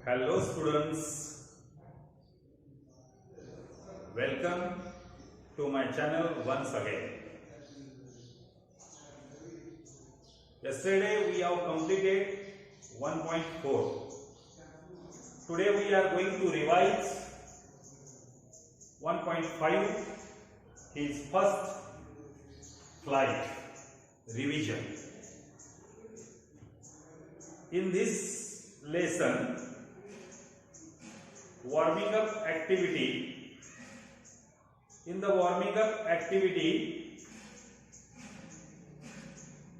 Hello students, welcome to my channel once again. Yesterday we have completed 1.4. Today we are going to revise 1.5, his first flight revision. In this lesson, warming up activity. In the warming up activity,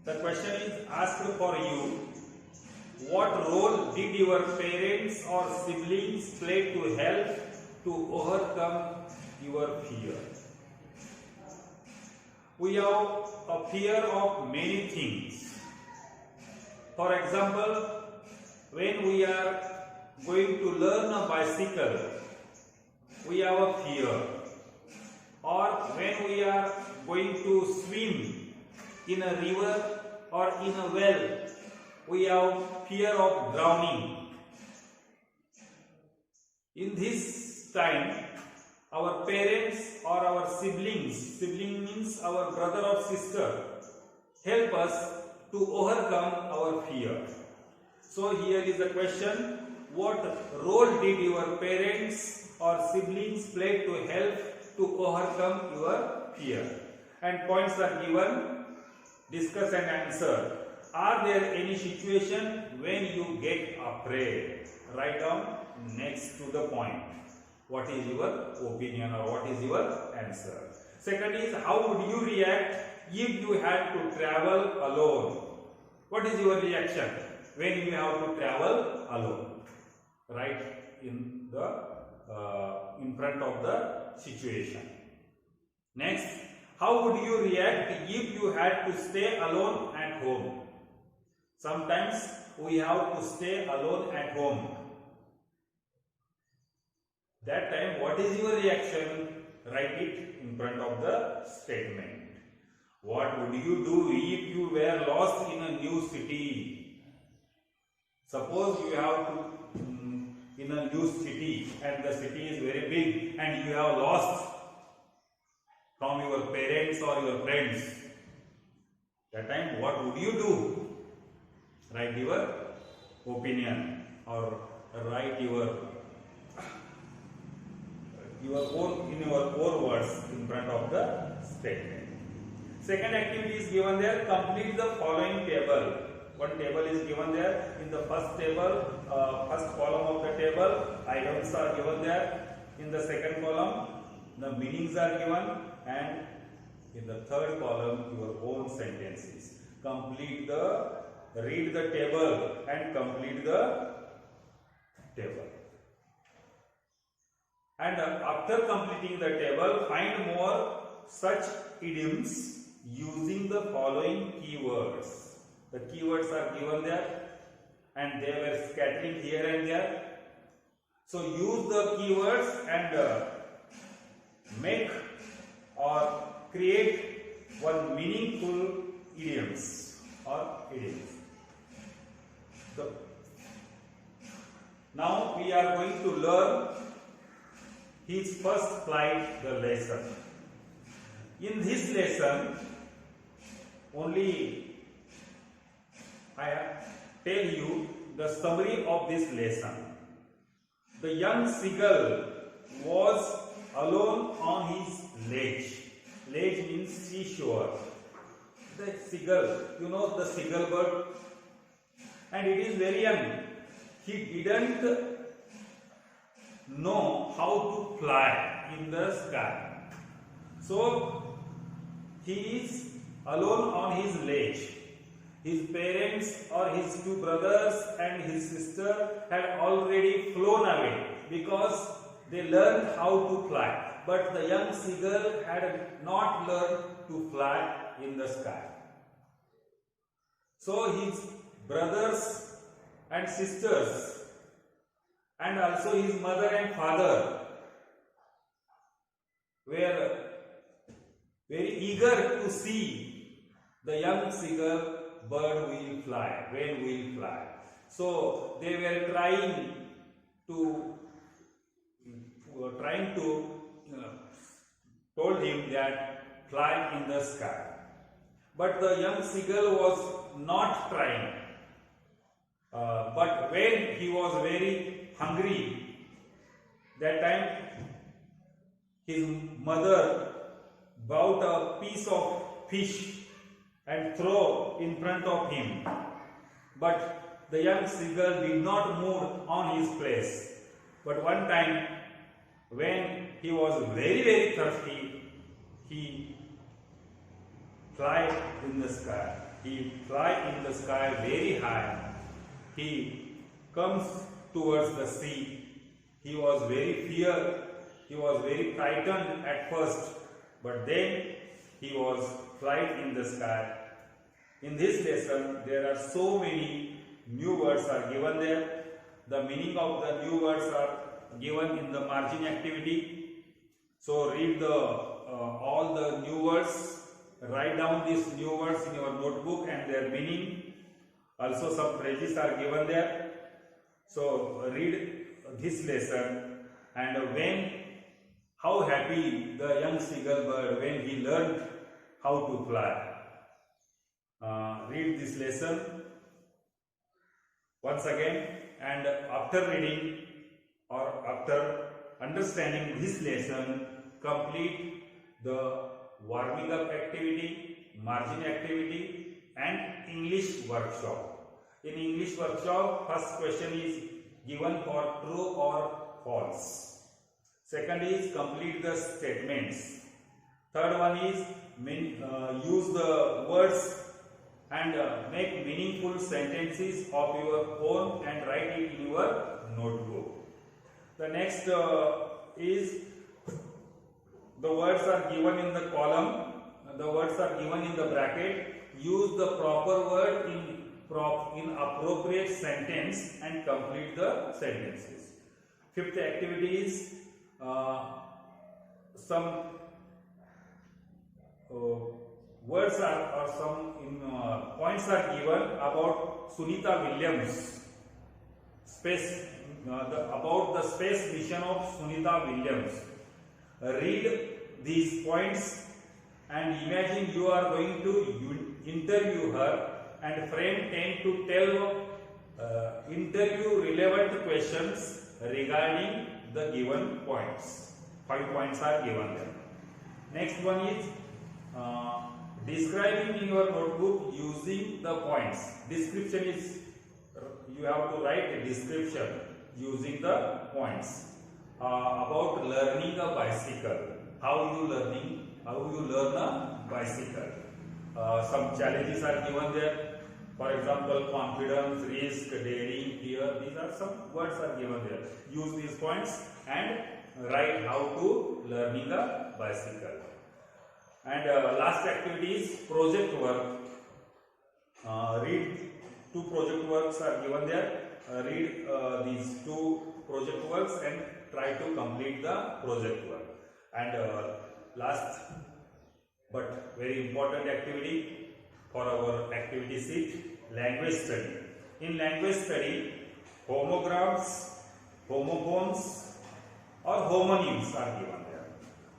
the question is asked for you: what role did your parents or siblings play to help to overcome your fear? We have a fear of many things. For example, when we are going to learn a bicycle, we have a fear. Or when we are going to swim in a river or in a well, we have fear of drowning. In this time, our parents or our siblings, sibling means our brother or sister, help us to overcome our fear. So here is the question: what role did your parents or siblings play to help to overcome your fear? And points are given. Discuss and answer. Are there any situation when you get afraid? Write down next to the point. What is your opinion or what is your answer? Second is, how would you react if you had to travel alone? What is your reaction when you have to travel alone? Right in front of the situation. Next, how would you react if you had to stay alone at home? Sometimes we have to stay alone at home. That time, what is your reaction? Write it in front of the statement. What would you do if you were lost in a new city? Suppose you have to in a new city and the city is very big and you have lost from your parents or your friends. That time, what would you do? Write your opinion or write your own words in front of the statement. Second activity is given there. Complete the following table. One table is given there. In the first table, first column of the table, items are given there. In the second column, the meanings are given, and in the third column, your own sentences. Read the table and complete the table. And after completing the table, find more such idioms using the following keywords. The keywords are given there and they were scattering here and there. So use the keywords and make or create one meaningful idioms or idioms. So now we are going to learn his first flight, the lesson. In this lesson, only I tell you the summary of this lesson. The young seagull was alone on his ledge. Ledge means seashore. The seagull, you know the seagull bird, and it is very young. He didn't know how to fly in the sky. So he is alone on his ledge. His parents or his two brothers and his sister had already flown away because they learned how to fly. But the young seagull had not learned to fly in the sky. So his brothers and sisters and also his mother and father were very eager to see the young seagull bird will fly, when will fly. So they were trying to trying to told him that fly in the sky. But the young seagull was not trying. But when he was very hungry, that time his mother bought a piece of fish and throw in front of him. But the young seagull did not move on his place. But one time, when he was very thirsty, he fly in the sky. He fly in the sky very high. He comes towards the sea. He was very feared. He was very frightened at first, but then he was flying in the sky. In this lesson, there are so many new words are given there. The meaning of the new words are given in the margin activity. So read all the new words. Write down these new words in your notebook and their meaning. Also some phrases are given there. So read this lesson, and how happy the young seagull bird when he learned how to fly. Read this lesson once again, and after reading or after understanding this lesson, complete the warming up activity, margin activity and English workshop. In English workshop, first question is given for true or false. Second is complete the statements. Third one is use the words and make meaningful sentences of your own and write it in your notebook. The next is the words are given in the column, the words are given in the bracket. Use the proper word in appropriate sentence and complete the sentences. Fifth activity is some words are or some points are given about Sunita Williams about the space mission of Sunita Williams. Read these points and imagine you are going to interview her and frame 10 to 12 interview relevant questions regarding the given points. 5 points are given there. Next one is describing in your notebook using the points. Description is you have to write a description using the points about learning a bicycle. How you learn a bicycle. Some challenges are given there. For example, confidence, risk, daring, fear. These are some words are given there. Use these points and write how to learning a bicycle. And last activity is project work. Read 2 project works are given there. Read these 2 project works and try to complete the project work. And last but very important activity for our activity sheet, language study. In language study, homograms, homophones or homonyms are given there.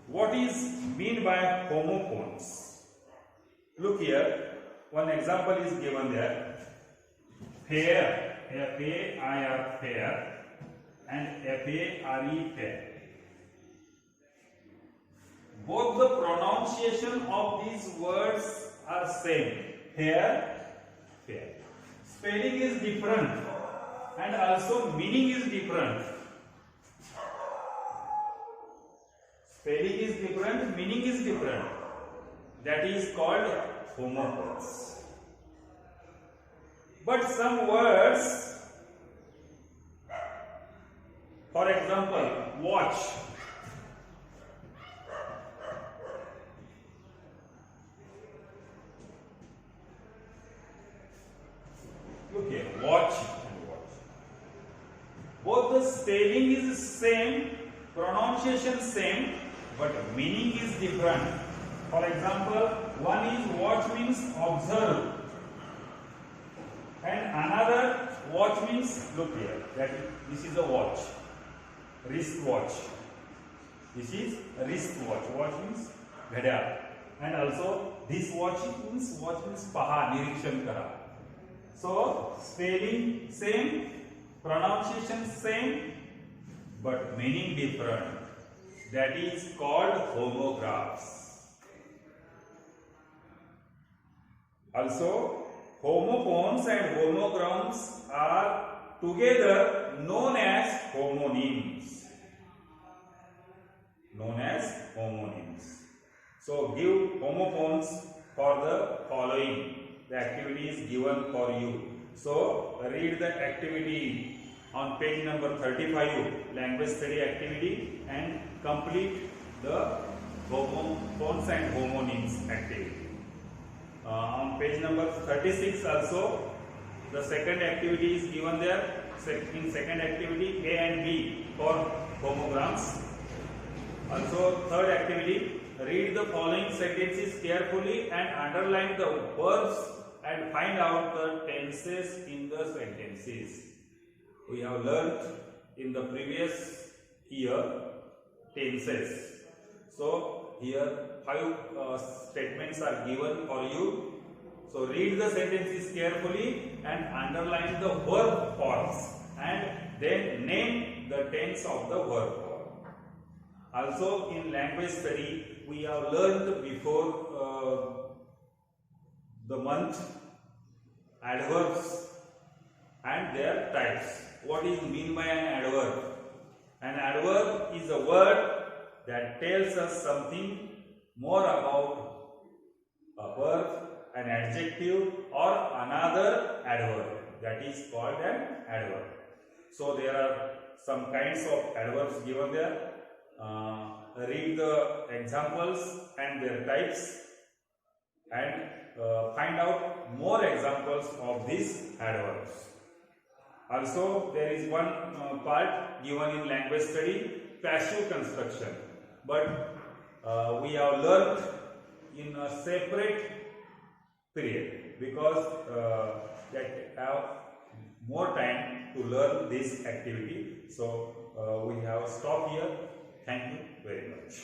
What is mean by homophones? Look here, one example is given there. Fair, F-A-I-R, fair, and F-A-R-E, fair. Both the pronunciation of these words are same. Fair, fair. Spelling is different and also meaning is different. Spelling is different, meaning is different. That is called homophones. But some words, for example, watch. Look here, watch and watch. Both the spelling is same, pronunciation same, but meaning is different. For example, one is watch means observe, and another watch means look here. That this is a watch. wristwatch. This is a wristwatch. Watch means घड्याळ. And also this watch means पहा, निरीक्षण करा. So spelling same, pronunciation same, but meaning different. That is called homographs. Also, homophones and homograms are together known as homonyms. So give homophones for the following. The activity is given for you. So read the activity on page number 35, language study activity, and complete the homophones and homonyms activity. On page number 36 also, the second activity is given there. In second activity, A and B for homograms. Also, third activity, read the following sentences carefully and underline the verbs and find out the tenses in the sentences. We have learnt in the previous year tenses. So here 5 statements are given for you. So read the sentences carefully and underline the verb forms and then name the tense of the verb form. Also in language study we have learnt before the month, adverbs and their types. What is mean by an adverb? An adverb is a word that tells us something more about a verb, an adjective or another adverb. That is called an adverb. So there are some kinds of adverbs given there. Read the examples and their types and find out more examples of these adverbs. Also there is one part given in language study, passive construction, but we have learnt in a separate period because that have more time to learn this activity. So we have stopped here. Thank you very much.